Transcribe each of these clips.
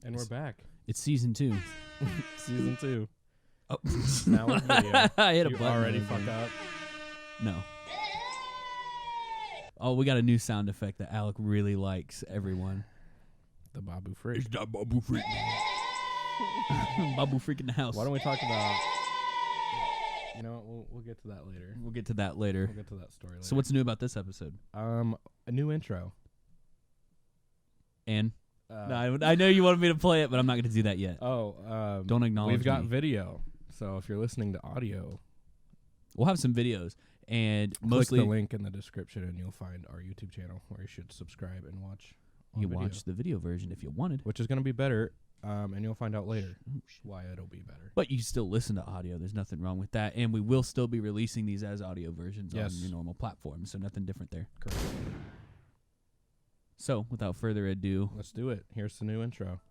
And we're back. It's season 2. Season 2. Oh, Now with video. I hit a You button. already there, fuck dude. up. No. Oh, we got a new sound effect that Alec really likes. Everyone. The Babu Freak. that Babu Freak. Babu Freak in the house. Why don't we talk about... You know what? We'll get to that later. We'll get to that later. We'll get to that story later. So what's new about this episode? A new intro. And no, I know you wanted me to play it, but I'm not going to do that yet. Don't acknowledge We've got me. video. So if you're listening to audio, We'll have some videos, and click mostly the link in the description and you'll find our YouTube channel where you should subscribe and watch. you on video, watch the video version if you wanted. which is going to be better, and you'll find out later why it'll be better. But you can still listen to audio. There's nothing wrong with that. And we will still be releasing these as audio versions Yes. on your normal platforms, so nothing different there. Correct. So, without further ado, Let's do it. Here's the new intro.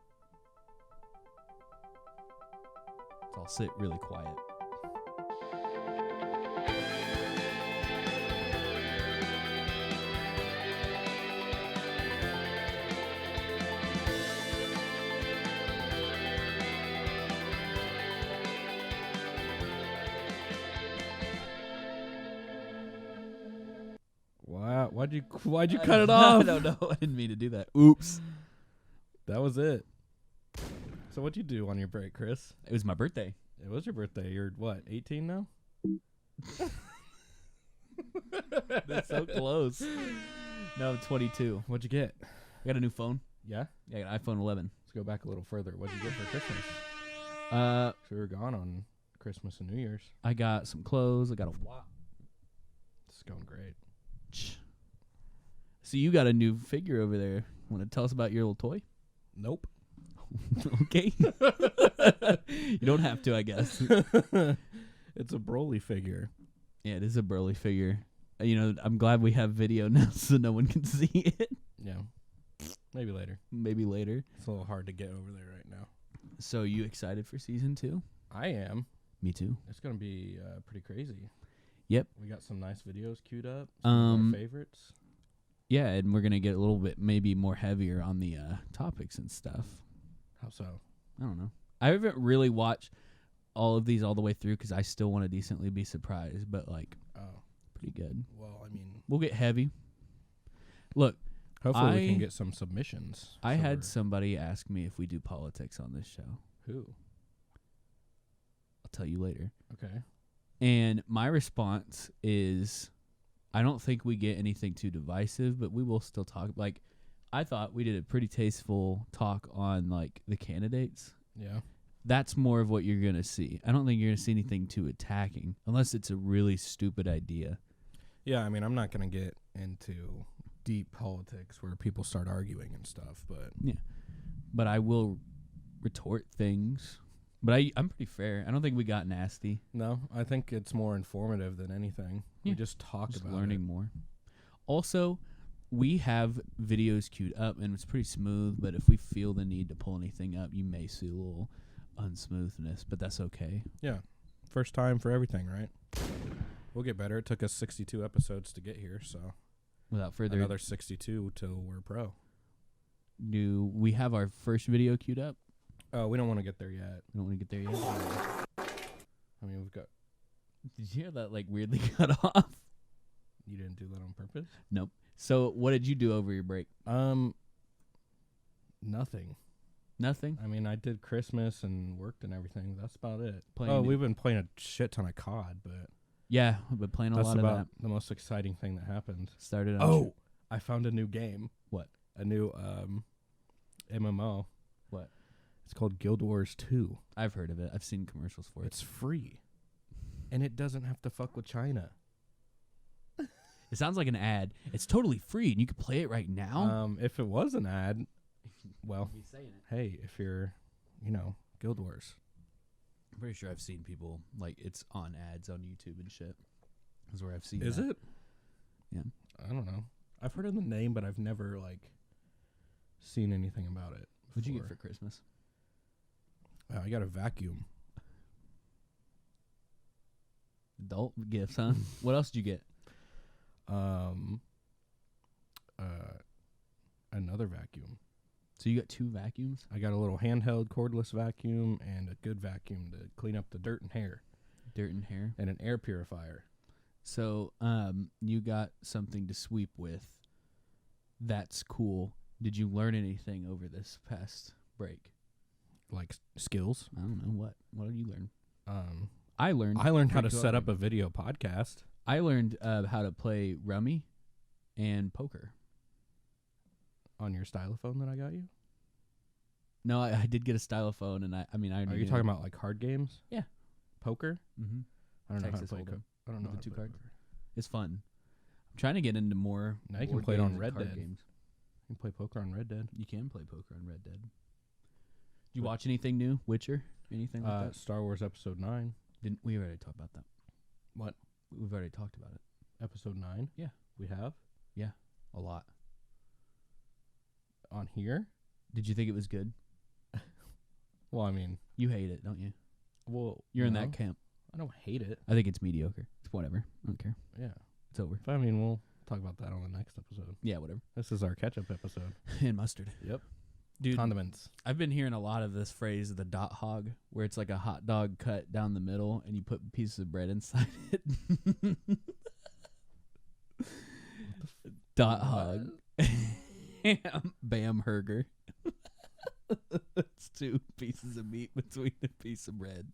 I'll sit really quiet. Wow, why'd you cut it off? I don't know. I didn't mean to do that. Oops. That was it. So what'd you do on your break, Chris? It was my birthday. It was your birthday. You're what, 18 now? That's so close. No, I'm 22. What'd you get? I got a new phone. Yeah? I got an iPhone 11. Let's go back a little further. What'd you get for Christmas? Uh, So we were gone on Christmas and New Year's. I got some clothes. I got a watch. It's going great. So you got a new figure over there. Want to tell us about your little toy? Nope. Okay. You don't have to, I guess. It's a Broly figure. Yeah, it is a burly figure. I'm glad we have video now so no one can see it. Yeah. Maybe later. Maybe later. It's a little hard to get over there right now. So you excited for season 2? I am. Me too. It's going to be pretty crazy. Yep. We got some nice videos queued up. Some of our favorites. Yeah, and we're going to get a little bit maybe more heavier on the topics and stuff. How so? I don't know. I haven't really watched all of these all the way through because I still want to decently be surprised, but pretty good. Well, I mean, We'll get heavy. Look, hopefully we can get some submissions. I had somebody ask me if we do politics on this show. Who? I'll tell you later. Okay. And my response is, I don't think we get anything too divisive, but we will still talk. Like, I thought we did a pretty tasteful talk on, the candidates. Yeah. That's more of what you're going to see. I don't think you're going to see anything too attacking, unless it's a really stupid idea. Yeah, I mean, I'm not going to get into deep politics where people start arguing and stuff, but... Yeah. But I will retort things. But I'm pretty fair. I don't think we got nasty. No, I think it's more informative than anything. Yeah. We just talk about learning more. Also, we have videos queued up, and it's pretty smooth, but if we feel the need to pull anything up, you may see a little unsmoothness, but that's okay. Yeah. First time for everything, right? We'll get better. It took us 62 episodes to get here, so Without further another 62 till we're pro. ado, we have our first video queued up. Oh, we don't want to get there yet. We don't want to get there yet. I mean, we've got... Did you hear that, weirdly cut off? You didn't do that on purpose? Nope. So, what did you do over your break? Nothing. Nothing? I mean, I did Christmas and worked and everything. That's about it. Playing We've been playing a shit ton of COD, but Yeah, I've been playing a that's lot of about that. the most exciting thing that happened. Started on Oh, I found a new game. What? A new MMO. What? It's called Guild Wars 2. I've heard of it. I've seen commercials for it. It's free. And it doesn't have to fuck with China. It sounds like an ad. It's totally free, and you can play it right now. If it was an ad, well, Be saying it. hey, if you're, Guild Wars. I'm pretty sure I've seen people it's on ads on YouTube and shit. Is where I've seen. Is that. it? Yeah. I don't know. I've heard of the name, but I've never seen anything about it. What'd you get before. for Christmas? I got a vacuum. Adult gifts, huh? What else did you get? Another vacuum. So you got 2 vacuums? I got a little handheld cordless vacuum and a good vacuum to clean up the dirt and hair. Dirt and hair. And an air purifier. So you got something to sweep with. That's cool. Did you learn anything over this past break? Like skills? I don't know. What did you learn? I learned how to set up a video podcast. I learned how to play rummy and poker. On your stylophone that I got you? No, I did get a stylophone, and I Are you talking about like card games? Yeah. Poker? Mm-hmm. I don't know Texas how to play Hold'em. I don't know With how the to 2 play cards. poker. It's fun. I'm trying to get into more. Now you can board play it on games and Red card Dead. games. You can play poker on Red Dead. You can play poker on Red Dead. Did you watch anything new? Witcher? Anything like that? Star Wars Episode 9. Didn't we already talk about that? What? We've already talked about it. Episode 9? Yeah. We have? A lot. On here? Did you think it was good? Well, I mean... You hate it, don't you? Well, You're in that camp. I don't hate it. I think it's mediocre. It's whatever. I don't care. Yeah. It's over. But I mean, we'll talk about that on the next episode. Yeah, whatever. This is our catch-up episode. And mustard. Yep. Dude, Condiments. I've been hearing a lot of this phrase, the dot hog, where it's like a hot dog cut down the middle and you put pieces of bread inside it. Dot hog. Bamburger. It's 2 pieces of meat between a piece of bread.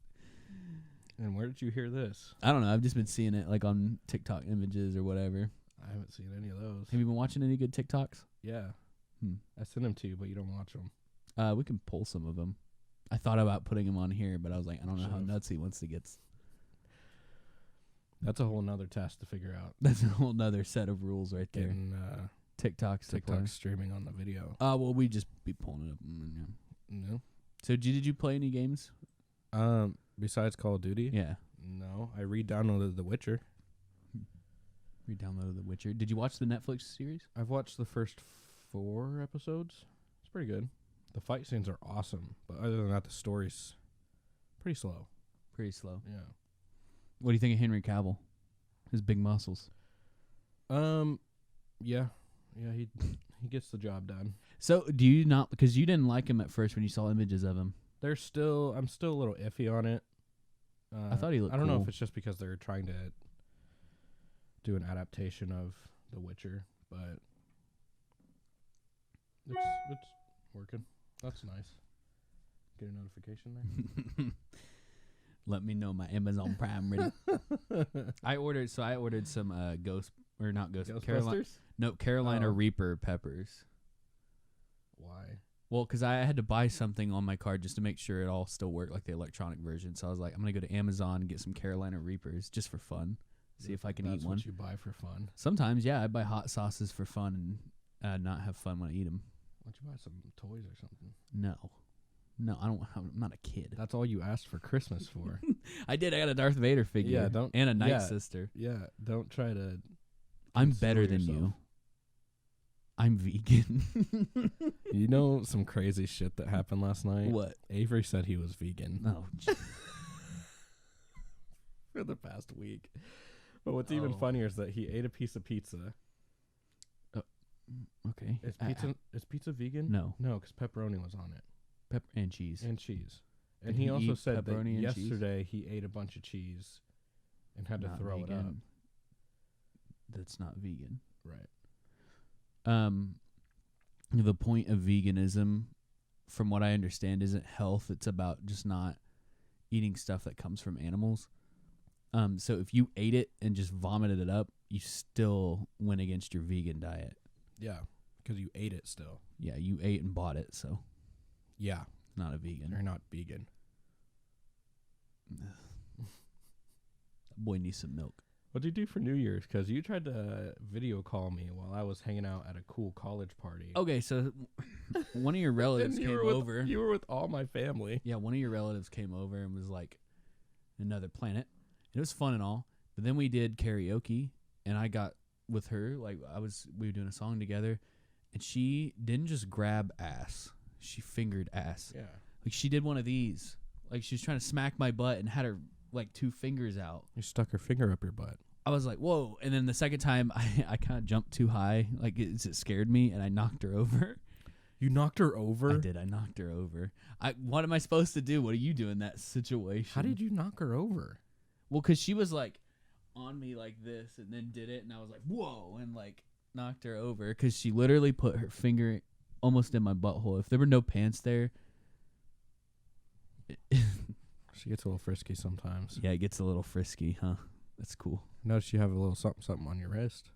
And where did you hear this? I don't know. I've just been seeing it like on TikTok images or whatever. I haven't seen any of those. Have you been watching any good TikToks? Yeah. I sent them to you, but you don't watch them. We can pull some of them. I thought about putting them on here, but I was like, I don't know how nuts he wants to get. That's a whole nother task to figure out. That's a whole nother set of rules right there. Getting TikTok streaming on the video. Well, we just be pulling it up. No. So did you play any games? Besides Call of Duty? Yeah. No. I re-downloaded The Witcher. Re-downloaded The Witcher. Did you watch the Netflix series? I've watched the first 4 episodes. It's pretty good. The fight scenes are awesome, but other than that, the story's pretty slow. Pretty slow. Yeah. What do you think of Henry Cavill? His big muscles. Yeah, he gets the job done. So do you not, because you didn't like him at first when you saw images of him? I'm still a little iffy on it. I thought he looked I don't know cool. if it's just because they're trying to do an adaptation of The Witcher, but it's working. That's nice. Get a notification there. Let me know my Amazon Prime ready. I ordered some Carolina Reaper peppers. Why? Well, because I had to buy something on my card just to make sure it all still worked, like the electronic version. So I was like, I'm gonna go to Amazon and get some Carolina Reapers just for fun. See if I can eat one. That's what you buy for fun. Sometimes, yeah, I buy hot sauces for fun and not have fun when I eat them. Why don't you buy some toys or something? No, I don't. I'm not a kid. That's all you asked for Christmas for. I did. I got a Darth Vader figure. Yeah, and a Night Sister. Yeah, don't try to. I'm better than you. I'm vegan. You know some crazy shit that happened last night? What? Avery said he was vegan. Oh, for the past week. But what's even funnier is that he ate a piece of pizza. Okay. Is pizza vegan? No. No, because pepperoni was on it. Pepper and cheese. And cheese. Did And he also eat said that pepperoni and yesterday he ate a bunch of cheese and had to Not throw it up. vegan. That's not vegan. Right. The point of veganism, from what I understand, isn't health. It's about just not eating stuff that comes from animals. So if you ate it and just vomited it up, you still went against your vegan diet. Yeah, because you ate it still. Yeah, you ate and bought it, so Yeah. not a vegan. You're not vegan. That boy needs some milk. What'd you do for New Year's? Because you tried to video call me while I was hanging out at a cool college party. Okay, so one of your relatives came over. You were with all my family. Yeah, one of your relatives came over and was like, another planet. It was fun and all, but then we did karaoke, and I got with her. Like we were doing a song together, and she didn't just grab ass; she fingered ass. Yeah, like she did one of these. Like she was trying to smack my butt and had her like 2 fingers out. you stuck her finger up your butt. I was like, whoa! And then the second time, I kind of jumped too high, like it scared me, and I knocked her over. You knocked her over? I did. I knocked her over. What am I supposed to do? What do you do in that situation? How did you knock her over? Well, because she was like on me like this and then did it, and I was like, whoa, and like knocked her over because she literally put her finger almost in my butthole. If there were no pants there. She gets a little frisky sometimes. Yeah, it gets a little frisky, huh? That's cool. I noticed you have a little something on your wrist.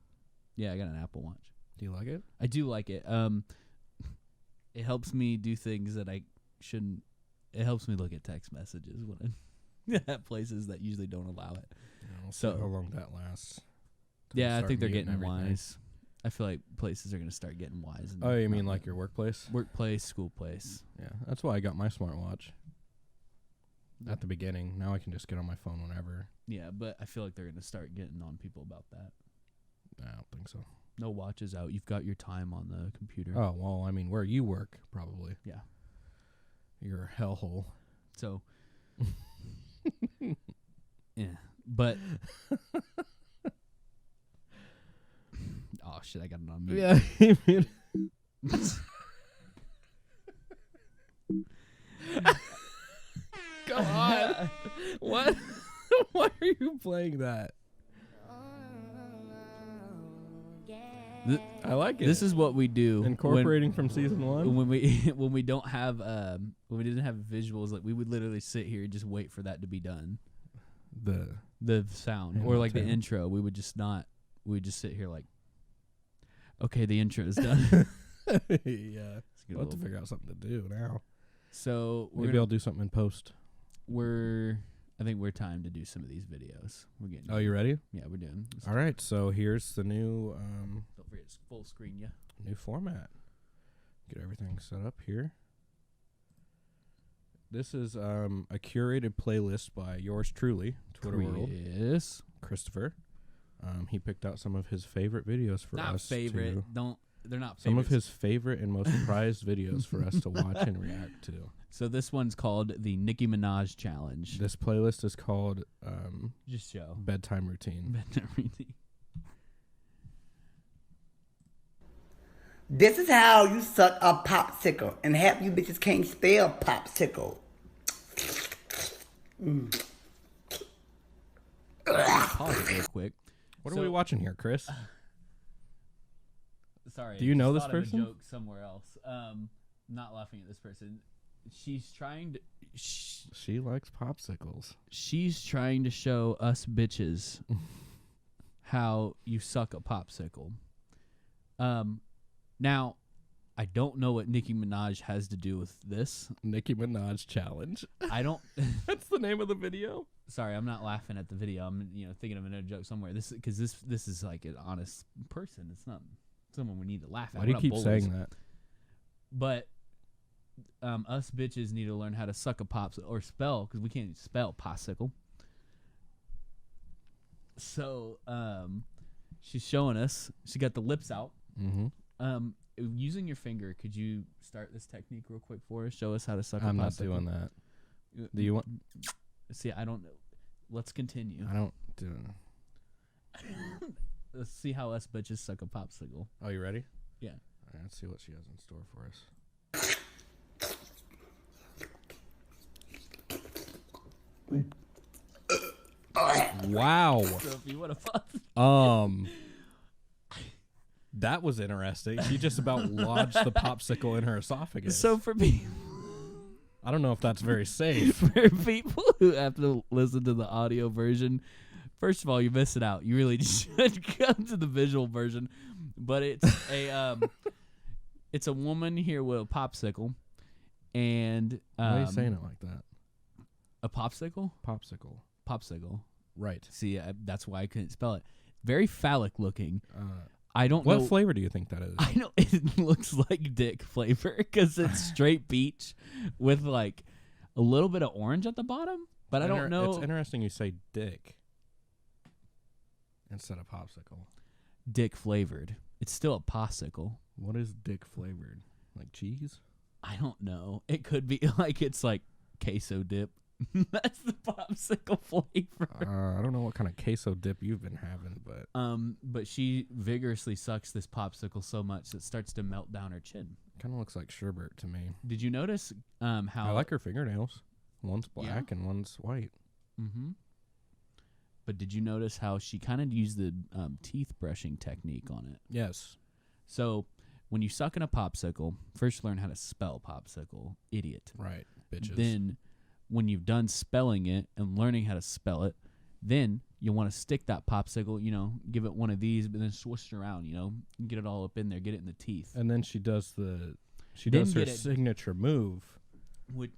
Yeah, I got an Apple Watch. Do you like it? I do like it. It helps me do things that I shouldn't. It helps me look at text messages when I'm at places that usually don't allow it. Yeah, we'll So see how long that lasts. Yeah, I think they're getting wise. I feel like places are going to start getting wise. Oh, you mean like your workplace? Workplace, school place. Yeah, that's why I got my smartwatch. At the beginning. Now I can just get on my phone whenever. Yeah, but I feel like they're going to start getting on people about that. I don't think so. No watches out. You've got your time on the computer. Oh, well, I mean, where you work, probably. Yeah. You're a hellhole. So. Yeah. But. Oh, shit, I got it on mute. Yeah. Come on. What? Why are you playing that? I like it. This is what we do. Incorporating from season 1. When we don't have when we didn't have visuals, like we would literally sit here and just wait for that to be done. The sound or like the intro, we would just sit here like, okay, the intro is done. Yeah, we'll have to figure out something to do now. So maybe I'll do something in post. I think we're time to do some of these videos. We're getting. Oh, you ready? Yeah, we're doing. All right, so here's the new. Don't forget to full screen, yeah. New format. Get everything set up here. This is a curated playlist by yours truly, Twitter World. Yes, Christopher. He picked out some of his favorite videos for us. Not favorite. They're not favorites. Some of his favorite and most prized videos for us to watch and react to. So this one's called the Nicki Minaj Challenge. This playlist is called Just show Bedtime Routine. Bedtime Routine. This is how you suck a popsicle, and half you bitches can't spell popsicle. Pause it real quick. What are we watching here, Chris? Sorry. Do you know this thought of person? a joke somewhere else. Not laughing at this person. She's trying to. She likes popsicles. She's trying to show us bitches how you suck a popsicle. Now, I don't know what Nicki Minaj has to do with this. Nicki Minaj Challenge. I don't. That's the name of the video. Sorry, I'm not laughing at the video. I'm thinking of another joke somewhere. This is like an honest person. It's not someone we need to laugh at. Why do you keep saying that? But us bitches need to learn how to suck a popsicle or spell, because we can't spell popsicle. So she's showing us. She got the lips out. Mm-hmm. Using your finger, could you start this technique real quick for us? Show us how to suck a popsicle. I'm not doing that. Do you want? See, I don't know. Let's continue. I don't do it. Let's see how us bitches suck a popsicle. Oh, you ready? Yeah. All right, let's see what she has in store for us. Wow. So if you want to that was interesting. She just about lodged the popsicle in her esophagus. So for me, I don't know if that's very safe. for people who have to listen to the audio version, first of all, you're missing out. You really should come to the visual version. But it's a woman here with a popsicle, and why are you saying it like that? A popsicle? Popsicle. Right. See, that's why I couldn't spell it. Very phallic looking. I don't know. What What flavor do you think that is? I know it looks like dick flavor because it's straight peach with like a little bit of orange at the bottom. But I don't know. It's interesting you say dick instead of popsicle. Dick flavored. It's still a popsicle. What is dick flavored? Like cheese? I don't know. It could be like it's like queso dip. That's the popsicle flavor. I don't know what kind of queso dip you've been having, But she vigorously sucks this popsicle so much it starts to melt down her chin. kind of looks like sherbet to me. Did you notice how I like her fingernails. One's black and one's white. Mm-hmm. But did you notice how she kind of used the teeth brushing technique on it? Yes. So when you suck in a popsicle, first learn how to spell popsicle, idiot. Right, bitches. Then when you've done spelling it and learning how to spell it, then you want to stick that popsicle, give it one of these, but then swish it around, get it all up in there, get it in the teeth. And then she does her get it- signature move. Would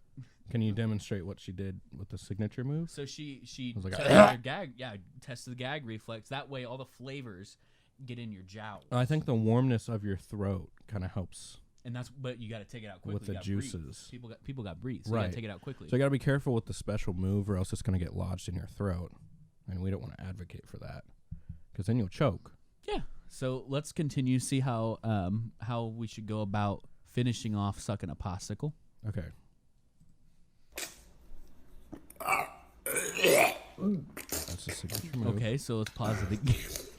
Can you demonstrate what she did with the signature move? So she was like, tested her gag, tested the gag reflex. That way, all the flavors get in your jowls. I think the warmness of your throat kind of helps. And but you got to take it out quickly. With the You gotta breathe. juices. People got breathe, so you got Right. to take it out quickly. So you got to be careful with the special move, or else it's going to get lodged in your throat, and we don't want to advocate for that, because then you'll choke. Yeah. So let's continue. See how we should go about finishing off sucking a popsicle. Okay. That's a signature move. Okay, so let's pause it again.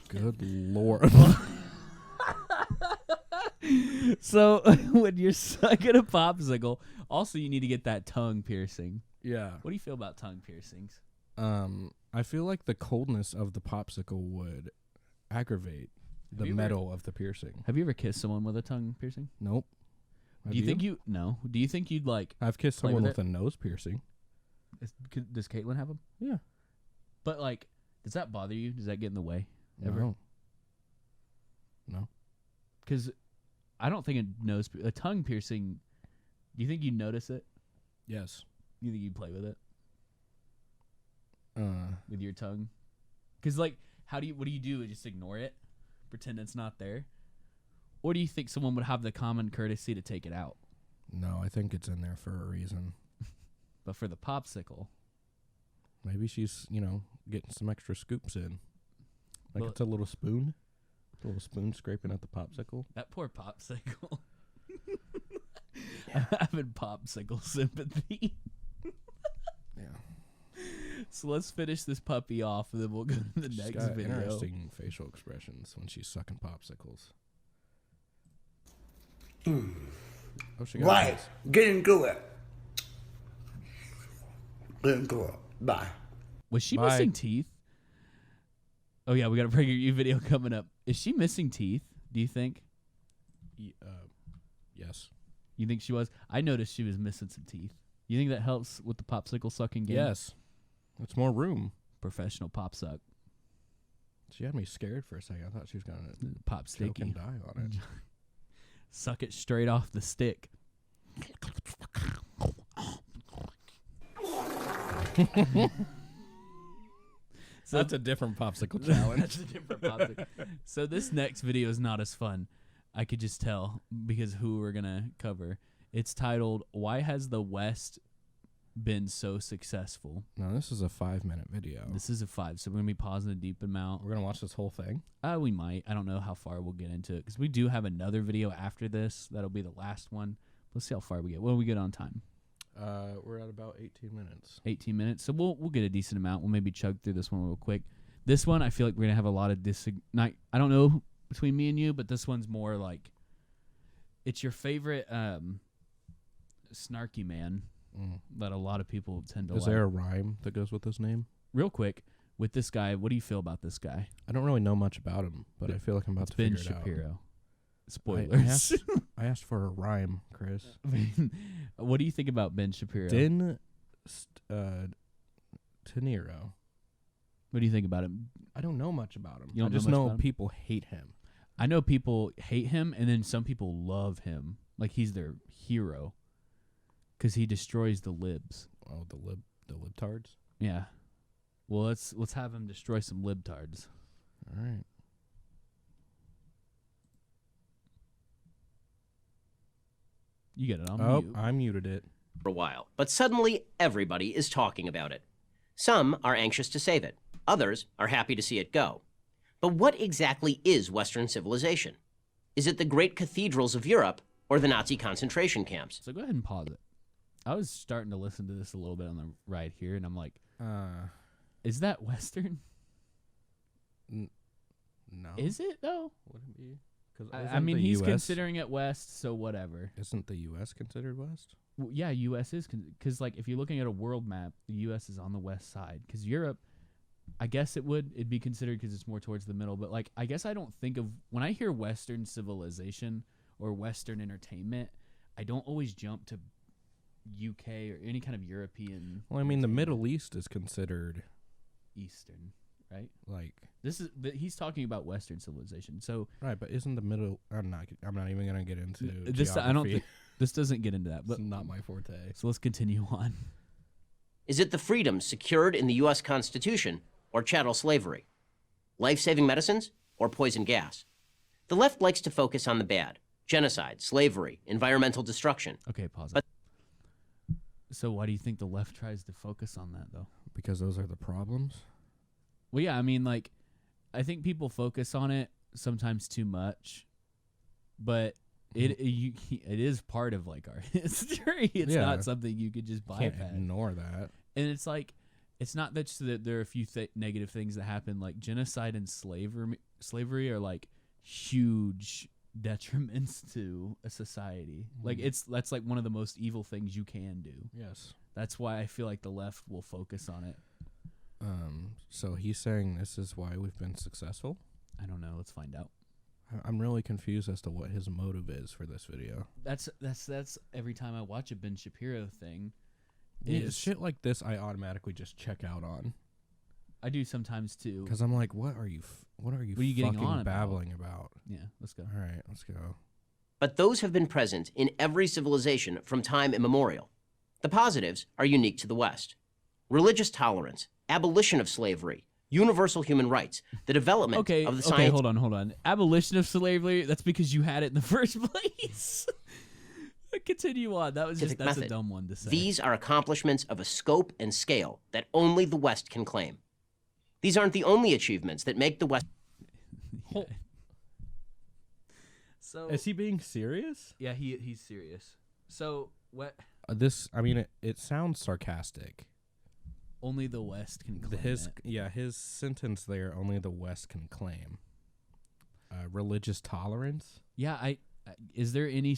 Good lord. So when you're sucking a popsicle, also you need to get that tongue piercing. Yeah. What do you feel about tongue piercings? I feel like the coldness of the popsicle would aggravate the you ever- metal of the piercing. Have you ever kissed someone with a tongue piercing? Nope. Do you think no? Do you think you'd like? I've kissed play someone with with a nose piercing. Does Caitlin have them? Yeah. But like, does that bother you? Does that get in the way? Ever? No. Because I don't think a tongue piercing. Do you think you'd notice it? Yes. You think you'd play with it with your tongue? Because like, what do you do? Just ignore it, pretend it's not there, or do you think someone would have the common courtesy to take it out? No, I think it's in there for a reason. But for the popsicle, Maybe she's, getting some extra scoops in. Like Well- it's a little spoon. A little spoon scraping at the popsicle. that poor popsicle. Having popsicle sympathy. Yeah. So let's finish this puppy off, and then we'll go to the She's next got video. interesting facial expressions when she's sucking popsicles. Oh, she got Right. eyes. Get into it. Get into it. Bye. Was she Bye. missing teeth? Oh yeah, we got a PragerU video coming up. Is she missing teeth? Do you think? Yes. You think she was? I noticed she was missing some teeth. You think that helps with the popsicle sucking game? Yes. It's more room. Professional pop suck. She had me scared for a second. I thought she was going to Pop choke sticky. and die on it. Suck it straight off the stick. So That's a different popsicle challenge. That's a different popsicle. So this next video is not as fun. I could just tell because who we're gonna cover. It's titled "Why Has the West Been So Successful?" No, this is a 5-minute video. This is a 5, so we're gonna be pausing a deep amount. We're going to watch this whole thing. We might. I don't know how far we'll get into it because we do have another video after this. That'll be the last one. Let's see how far we get. What do we get on time? We're at about 18 minutes. 18 minutes. So we'll get a decent amount. We'll maybe chug through this one real quick. This one, I feel like we're gonna have a lot of I don't know between me and you, but this one's more like it's your favorite snarky man that a lot of people tend to Is like. there a rhyme that goes with his name? Real quick, with this guy, what do you feel about this guy? I don't really know much about him, but I feel like I'm about It's to Ben figure it out. Shapiro. I Spoilers. asked for a rhyme, Chris. What do you think about Ben Shapiro? Tenero. What do you think about him? I don't know much about him. You don't I just know much know about him? people hate him. I know people hate him, and then some people love him. Like he's their hero because he destroys the libs. Oh, the libtards. Yeah. Well, let's have him destroy some libtards. All right. You get it on Oh, mute. I muted it. For a while, but suddenly everybody is talking about it. Some are anxious to save it. Others are happy to see it go. But what exactly is Western civilization? Is it the great cathedrals of Europe or the Nazi concentration camps? So go ahead and pause it. I was starting to listen to this a little bit on the ride here, and I'm like, Uh, is that Western? no. Is it though? Would it be? Because I mean, he's considering it West, so whatever. Isn't the U.S. considered West? Well, yeah, U.S. is because like if you're looking at a world map, the U.S. is on the west side. Because Europe, I guess it'd be considered because it's more towards the middle. But like, I guess I don't think of when I hear Western civilization or Western entertainment, I don't always jump to UK or any kind of European. Well, I mean, the Middle East is considered Eastern, right? like He's talking about Western civilization. So right, but isn't the middle? I'm not even gonna get into this. geography. I don't think this doesn't get into that. But It's not my forte. so let's continue on. Is it the freedoms secured in the U.S. Constitution or chattel slavery? Life-saving medicines or poison gas? The left likes to focus on the bad: genocide, slavery, environmental destruction. Okay, pause. But- So why do you think the left tries to focus on that though? Because those are the problems. Well, yeah, I mean, like, I think people focus on it sometimes too much, but it is part of like our history. It's Yeah. not something you could just Can't bypass. ignore that. And it's like, it's not that just that there are a few negative things that happen. Like genocide and slavery are like huge detriments to a society. Like that's like one of the most evil things you can do. Yes. That's why I feel like the left will focus on it. So he's saying this is why we've been successful. I don't know. Let's find out. I'm really confused as to what his motive is for this video. That's every time I watch a Ben Shapiro thing. Yeah, shit like this, I automatically just check out on I do sometimes too. because I'm like, what are you What are you getting fucking on about? babbling about? Yeah, let's go. All right, let's go. But those have been present in every civilization from time immemorial. The positives are unique to the West: religious tolerance, abolition of slavery, universal human rights, the development of the Okay, science. hold on. Abolition of slavery, that's because you had it in the first place. Continue on. That's a method. dumb one to say. These are accomplishments of a scope and scale that only the West can claim. These aren't the only achievements that make the West. Yeah. So Is he being serious? yeah, he's serious. So what? It sounds sarcastic. Only the West can claim it. His sentence there, only the West can claim. Religious tolerance? Yeah, is there any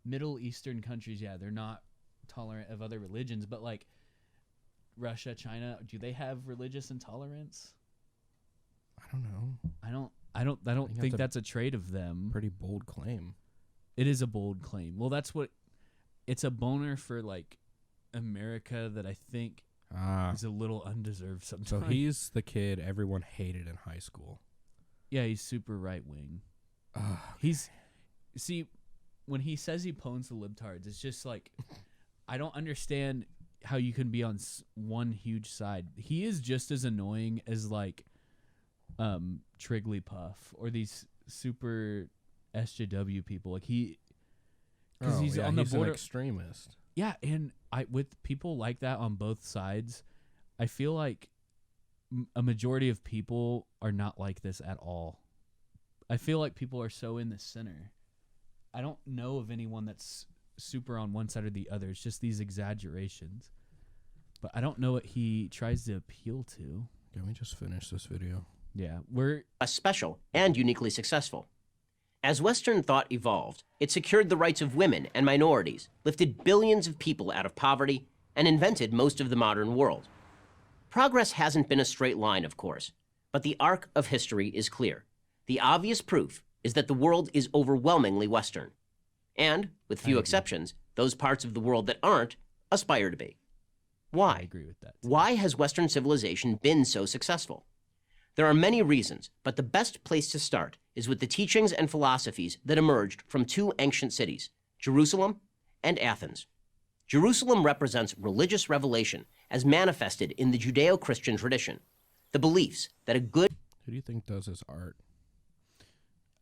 Middle Eastern countries, yeah, they're not tolerant of other religions, but like Russia, China, do they have religious intolerance? I don't know. I don't think think that's that's a trait of them. Pretty bold claim. It is a bold claim. Well, it's a boner for like America that I think is a little undeserved sometimes. So he's the kid everyone hated in high school. Yeah, he's super right wing. See, when he says he pwns the libtards, it's just like, I don't understand how you can be on one huge side. He is just as annoying as like Trigglypuff or these super SJW people. Like because he's on the border. An extremist. Yeah, and with people like that on both sides, I feel like a majority of people are not like this at all. I feel like people are so in the center. I don't know of anyone that's super on one side or the other. It's just these exaggerations. But I don't know what he tries to appeal to. Can we just finish this video? Yeah, Special and uniquely successful. As Western thought evolved, it secured the rights of women and minorities, lifted billions of people out of poverty, and invented most of the modern world. Progress hasn't been a straight line, of course, but the arc of history is clear. The obvious proof is that the world is overwhelmingly Western. And, with few exceptions, those parts of the world that aren't aspire to be. Why? I agree with that. Why has Western civilization been so successful? There are many reasons, but the best place to start is with the teachings and philosophies that emerged from two ancient cities, Jerusalem and Athens. Jerusalem represents religious revelation as manifested in the Judeo-Christian tradition, the beliefs that a good... Who do you think does his art?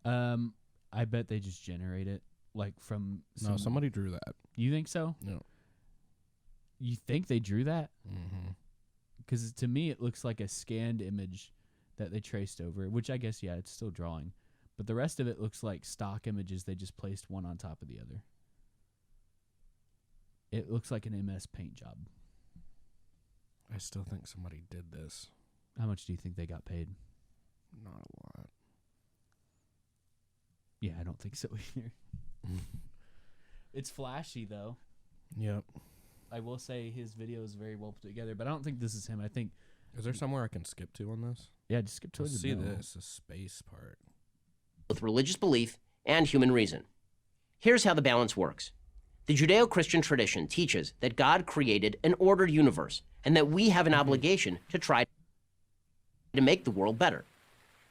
I bet they just generate it like from No, somebody drew that. You think so? No. You think they drew that? Mm-hmm. Because to me, it looks like a scanned image that they traced over, which I guess, yeah, it's still drawing. But the rest of it looks like stock images they just placed one on top of the other. It looks like an MS Paint job. I still think somebody did this. How much do you think they got paid? Not a lot. Yeah, I don't think so either. It's flashy, though. Yep. I will say his video is very well put together, but I don't think this is him. I think... Is there somewhere I can skip to on this? Yeah, just skip towards Let's the see middle. this, the space part. Both religious belief and human reason. Here's how the balance works. The Judeo-Christian tradition teaches that God created an ordered universe and that we have an obligation to try to make the world better.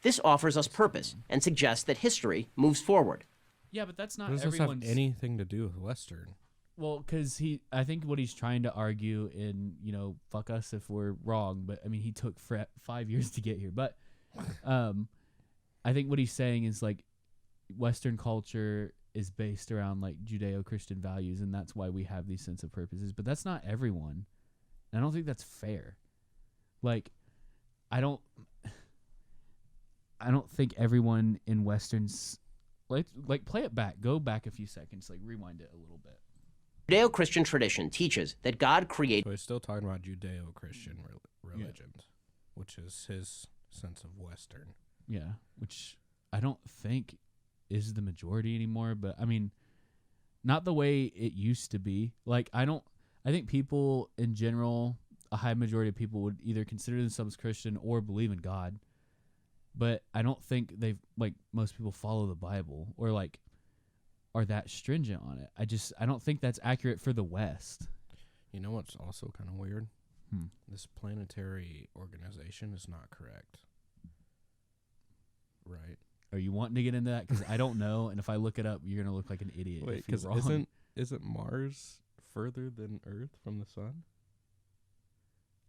This offers us purpose and suggests that history moves forward. Yeah, but that's not Does this have everyone's... anything to do with Western? Well, because I think what he's trying to argue in, fuck us if we're wrong, but I mean, he took 5 years to get here. But I think what he's saying is like Western culture is based around like Judeo-Christian values, and that's why we have these sense of purposes. But that's not everyone. And I don't think that's fair. Like, I don't think everyone in Western's like play it back, go back a few seconds, like rewind it a little bit. Judeo-Christian tradition teaches that God created... So he's still talking about Judeo-Christian religions, which is his sense of Western. Yeah, which I don't think is the majority anymore, but I mean, not the way it used to be. Like, I think people in general, a high majority of people would either consider themselves Christian or believe in God, but I don't think most people follow the Bible or like are that stringent on it. I don't think that's accurate for the West. You know what's also kind of weird? Hmm. This planetary organization is not correct. Right. Are you wanting to get into that? Because I don't know, and if I look it up, you're gonna look like an idiot. Wait, because isn't Mars further than Earth from the sun?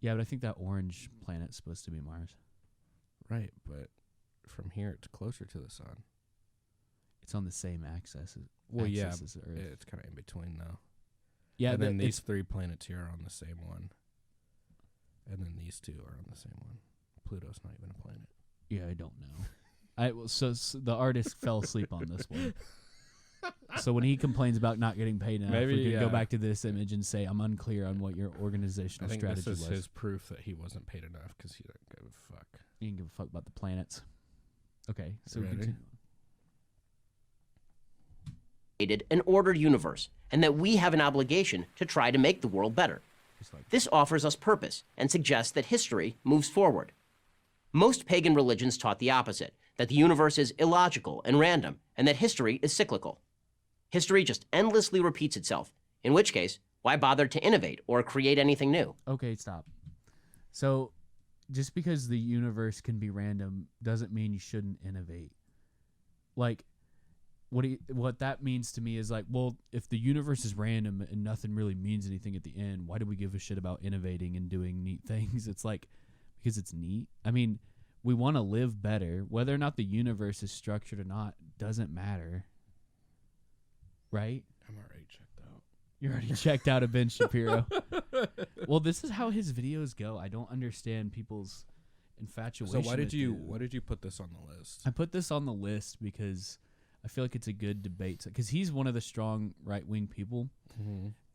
Yeah, but I think that orange planet's supposed to be Mars. Right, but from here it's closer to the sun. It's on the same axis. Well, yeah, as the Earth. it's kind of in between though. Yeah, and then these three planets here are on the same one, and then these two are on the same one. Pluto's not even a planet. Yeah, I don't know. So the artist fell asleep on this one. So when he complains about not getting paid enough, we could go back to this image and say, I'm unclear on what your organizational I think strategy this is was. his proof that he wasn't paid enough because he didn't give a fuck. You didn't give a fuck about the planets. Okay, so Ready? created an ordered universe and that we have an obligation to try to make the world better. This offers us purpose and suggests that history moves forward. Most pagan religions taught the opposite, that the universe is illogical and random, and that history is cyclical. History just endlessly repeats itself, in which case, why bother to innovate or create anything new? Okay, stop. So just because the universe can be random doesn't mean you shouldn't innovate. Like, what that means to me is like, well, if the universe is random and nothing really means anything at the end, why do we give a shit about innovating and doing neat things? It's like, because it's neat. I mean, we want to live better. Whether or not the universe is structured or not doesn't matter. Right? I'm already checked out. You're already checked out of Ben Shapiro. Well, this is how his videos go. I don't understand people's infatuation. So why did you with put this on the list? I put this on the list because I feel like it's a good debate. Because he's one of the strong right-wing people,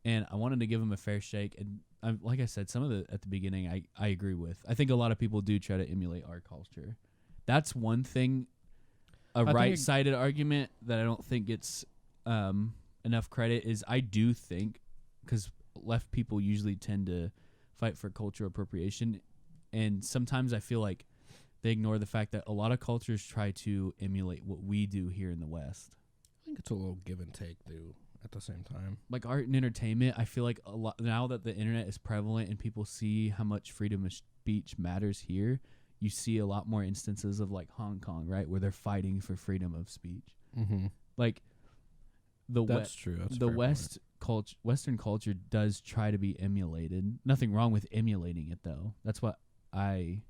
and I wanted to give him a fair shake. And like I said, some of the at the beginning I agree with. I think a lot of people do try to emulate our culture. That's one thing, right-sided argument that I don't think gets enough credit is I do think, because left people usually tend to fight for cultural appropriation, and sometimes I feel like they ignore the fact that a lot of cultures try to emulate what we do here in the West. I think it's a little give and take, too, at the same time. Like art and entertainment, I feel like a lot now that the internet is prevalent and people see how much freedom of speech matters here, you see a lot more instances of like Hong Kong, right, where they're fighting for freedom of speech. Mm-hmm. Like That's true. That's the Western culture does try to be emulated. Nothing wrong with emulating it, though. That's what I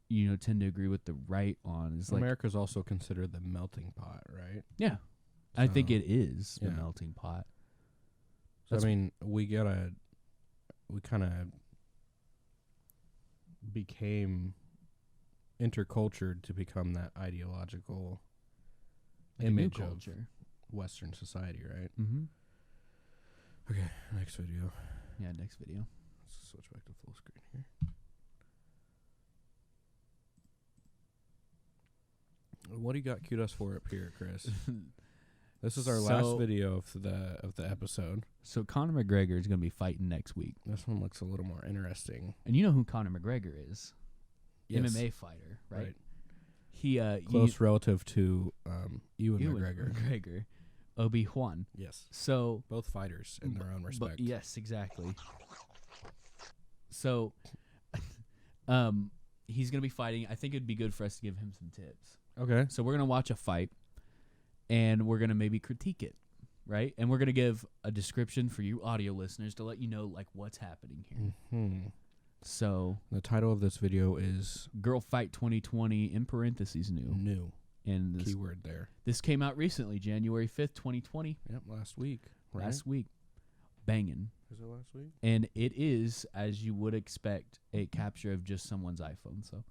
tend to agree with the right on. Is like America's also considered the melting pot, right? yeah, I think it is the yeah. melting pot. So, I mean, we kind of became intercultured to become that ideological Like a new image of culture. Western society, right? Mm-hmm. Okay, next video. Yeah, next video. Let's switch back to full screen here. What do you got queued us for up here, Chris? This is our last video of the episode. So Conor McGregor is going to be fighting next week. This one looks a little more interesting. And you know who Conor McGregor is? Yes. MMA fighter, right? He close relative to Ewan McGregor. Obi-Wan. Yes. So both fighters in their own respect. Yes, exactly. So he's going to be fighting. I think it'd be good for us to give him some tips. Okay. So we're going to watch a fight, and we're going to maybe critique it, right? And we're going to give a description for you audio listeners to let you know, like, what's happening here. Mm-hmm. So the title of this video is Girl Fight 2020, in parentheses, new. New. And this, keyword there. This came out recently, January 5th, 2020. Yep, last week. Right? Last week. Banging. Is it last week? And it is, as you would expect, a capture of just someone's iPhone. So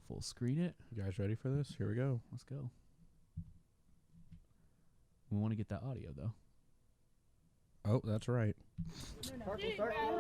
full screen it. You guys ready for this? Here we go. Let's go. We want to get that audio, though. Oh, that's right.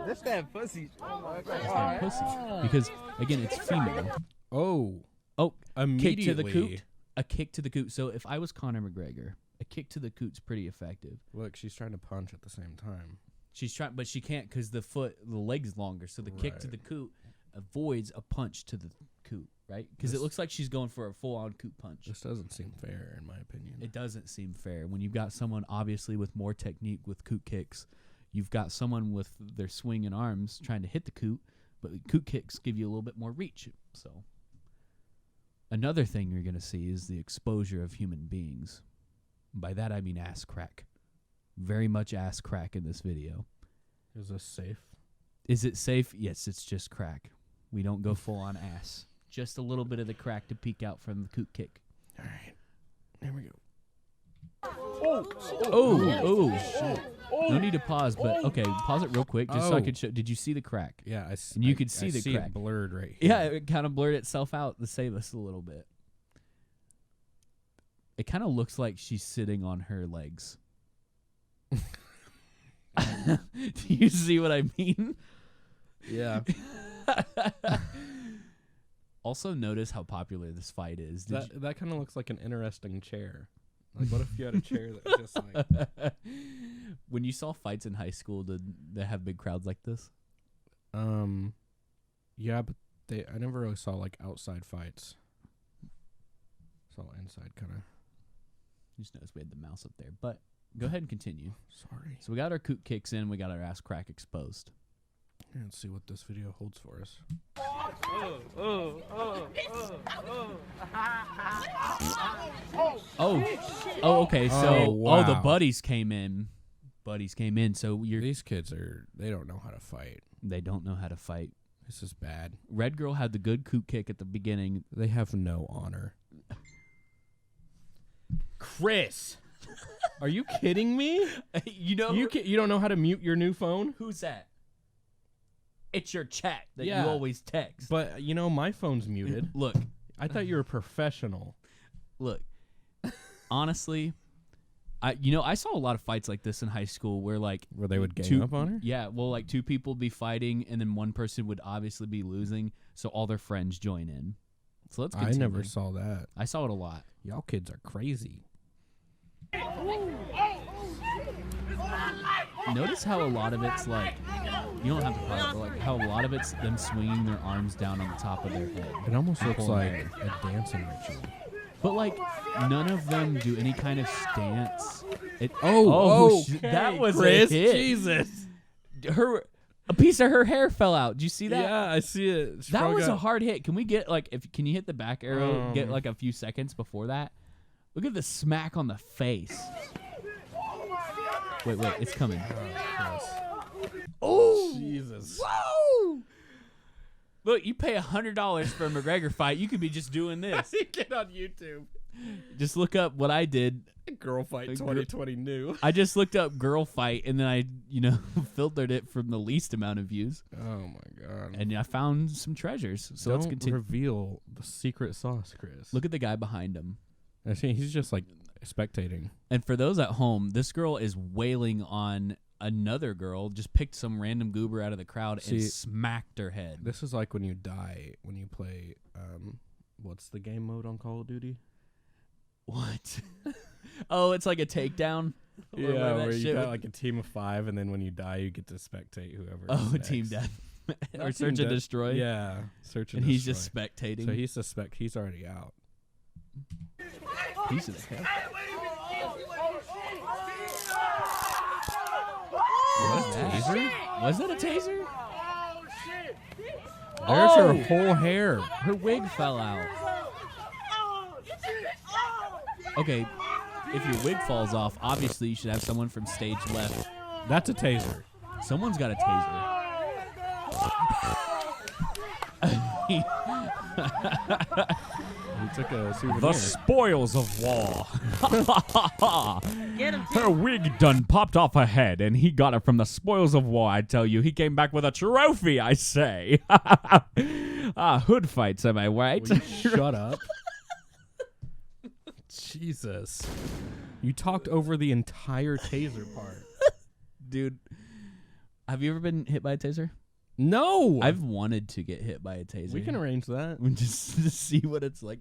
This that pussy. Oh my God. It's not pussy. Because, again, it's female. Oh, Kick to the immediately. coot. A kick to the coot. So if I was Conor McGregor, a kick to the coot's pretty effective. Look, she's trying to punch at the same time. She's trying, but she can't because the leg's longer. So the kick to Right. the coot avoids a punch to the coot, right? Because it This- looks like she's going for a full-on coot punch. This doesn't seem fair, in my opinion. It doesn't seem fair when you've got someone obviously with more technique with coot kicks. You've got someone with their swinging arms trying to hit the coot, but coot kicks give you a little bit more reach. So another thing you're going to see is the exposure of human beings. By that I mean ass crack. Very much ass crack in this video. Is this safe? Is it safe? Yes, it's just crack. We don't go full on ass. Just a little bit of the crack to peek out from the coot kick. All right. Here we go. No need to pause, but okay, pause it real quick just so I could show. Did you see the crack? Yeah, And you could see the crack. it blurred right here. Yeah, it kind of blurred itself out to save us a little bit. It kind of looks like she's sitting on her legs. Do you see what I mean? Yeah. Also, notice how popular this fight is. That kind of looks like an interesting chair. Like, what if you had a chair that was just like... When you saw fights in high school, did they have big crowds like this? Yeah, but I never really saw, like, outside fights. Saw inside, kind of. You just noticed we had the mouse up there. But go ahead and continue. Sorry. So we got our coot kicks in. We got our ass crack exposed. Let's see what this video holds for us. Okay. So, Oh, wow. the buddies came in. So These kids they don't know how to fight. they don't know how to fight. This is bad. Red girl had the good coot kick at the beginning. They have no honor. Chris, are you kidding me? You know You don't know how to mute your new phone? who's that? It's your chat that Yeah. you always text. But my phone's muted. Look. I thought you were a professional. Look, honestly, I saw a lot of fights like this in high school where Where they would gang up on her? Yeah, well, like two people would be fighting and then one person would obviously be losing, so all their friends join in. So let's continue. I never saw that. I saw it a lot. Y'all kids are crazy. Notice how a lot of it's like, you don't have to pause it, but like how a lot of it's them swinging their arms down on the top of their head. It almost looks Pulling like hair. a dancing ritual. But like none of them do any kind of stance. That was Chris, a hit. Jesus. A piece of her hair fell out. Did you see that? Yeah, I see it. That was a hard hit. Can we get can you hit the back arrow? Get like a few seconds before that. Look at the smack on the face. Wait, it's coming. Oh, Jesus. Whoa! Look, you pay $100 for a McGregor fight. You could be just doing this. Get on YouTube. Just look up what I did. Girl fight 2020 new. I just looked up girl fight and then I, filtered it from the least amount of views. Oh my God. And I found some treasures. So let's Don't continue. reveal the secret sauce, Chris. Look at the guy behind him. I see he's just like spectating. And for those at home, this girl is wailing on another girl, just picked some random goober out of the crowd and smacked her head. This is like when you die when you play what's the game mode on Call of Duty? What? Oh, it's like a takedown? Yeah, where you got like a team of 5, and then when you die, you get to spectate whoever. Oh, next. team death. Or Not search team and death. destroy? Yeah, search and And destroy. he's just spectating. So he's already out. He's in hell. What, a taser? Was that a taser? There's her whole hair. Her wig fell out. Okay, if your wig falls off, obviously you should have someone from stage left. That's a taser. Someone's got a taser. He took a souvenir. The spoils of war. Get him, Her wig done popped off her head, and he got it from the spoils of war, I tell you. He came back with a trophy, I say. Hood fights, am I right? Will you shut up? Jesus. You talked over the entire taser part. Dude, have you ever been hit by a taser? No. I've wanted to get hit by a taser. We can arrange that. just to see what it's like.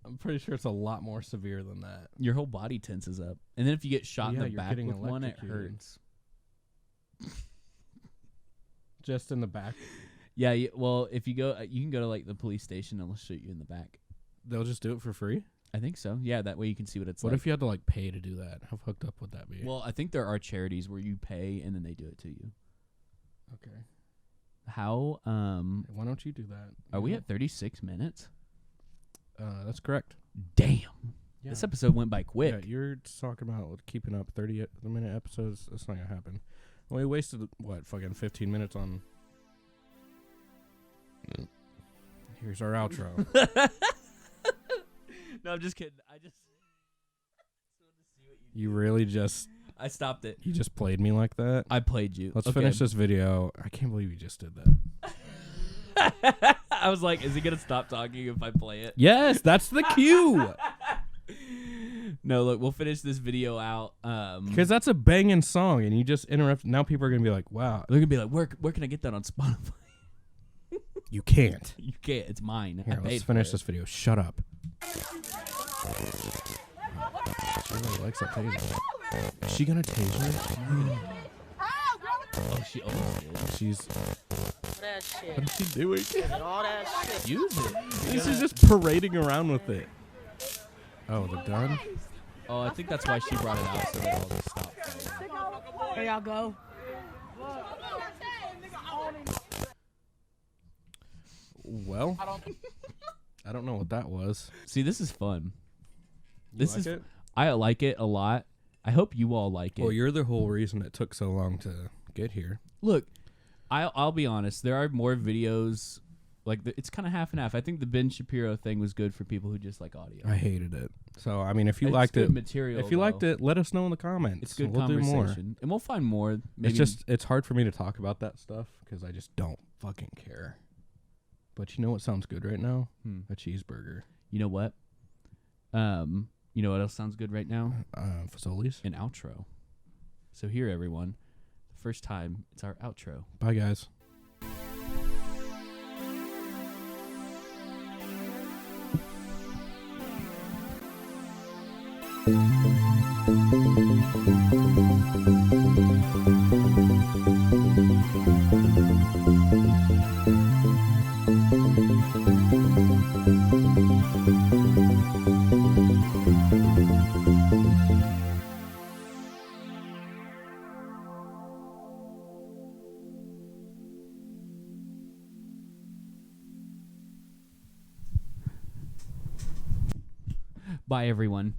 I'm pretty sure it's a lot more severe than that. Your whole body tenses up. And then if you get shot in Yeah, the you're back getting with one, it electrocuted. hurts. Just in the back. Yeah, well, if you go, you can go to like the police station and they'll shoot you in the back. They'll just do it for free? I think so. Yeah, that way you can see what it's What like. if you had to like pay to do that? How fucked up would that be? Well, I think there are charities where you pay and then they do it to you. Okay. How Why don't you do that? are we at 36 minutes? That's correct. Damn. Yeah. This episode went by quick. Yeah, you're talking about keeping up 30-minute episodes. That's not gonna happen. We wasted fucking 15 minutes on. Here's our outro. No, I'm just kidding. You really just I stopped it. you just played me like that. I played you. Let's Okay. finish this video. I can't believe you just did that. I was like, is he gonna stop talking if I play it? Yes, that's the cue. No, look, we'll finish this video out. Because that's a banging song, and you just interrupt. Now people are gonna be like, "Wow, they're gonna be like, where can I get that on Spotify? you can't." You can't. It's mine. Here, I paid let's for finish it. this video. Shut up. She really likes that taser. Is she gonna taser? Oh, she almost did. She's. that shit. What is she doing? All that shit. Use it. She's just parading around with it. Oh, the gun? Oh, I think that's why she brought it out so they all just stop fighting. Here y'all go. Well, I don't know what that was. See, this is fun. You This like is it? I like it a lot. I hope you all like it. Well, you're the whole reason it took so long to get here. Look, I'll be honest. There are more videos. Like it's kind of half and half. I think the Ben Shapiro thing was good for people who just like audio. I hated it. So, I mean, if you It's liked good it, material, if you liked though. it, let us know in the comments. It's good we'll do conversation, more. and we'll find more. Maybe It's hard for me to talk about that stuff because I just don't fucking care. But you know what sounds good right now? A cheeseburger. You know what? You know what else sounds good right now? Fazoli's. An outro. So here, everyone, the first time it's our outro. Bye, guys. Bye, everyone.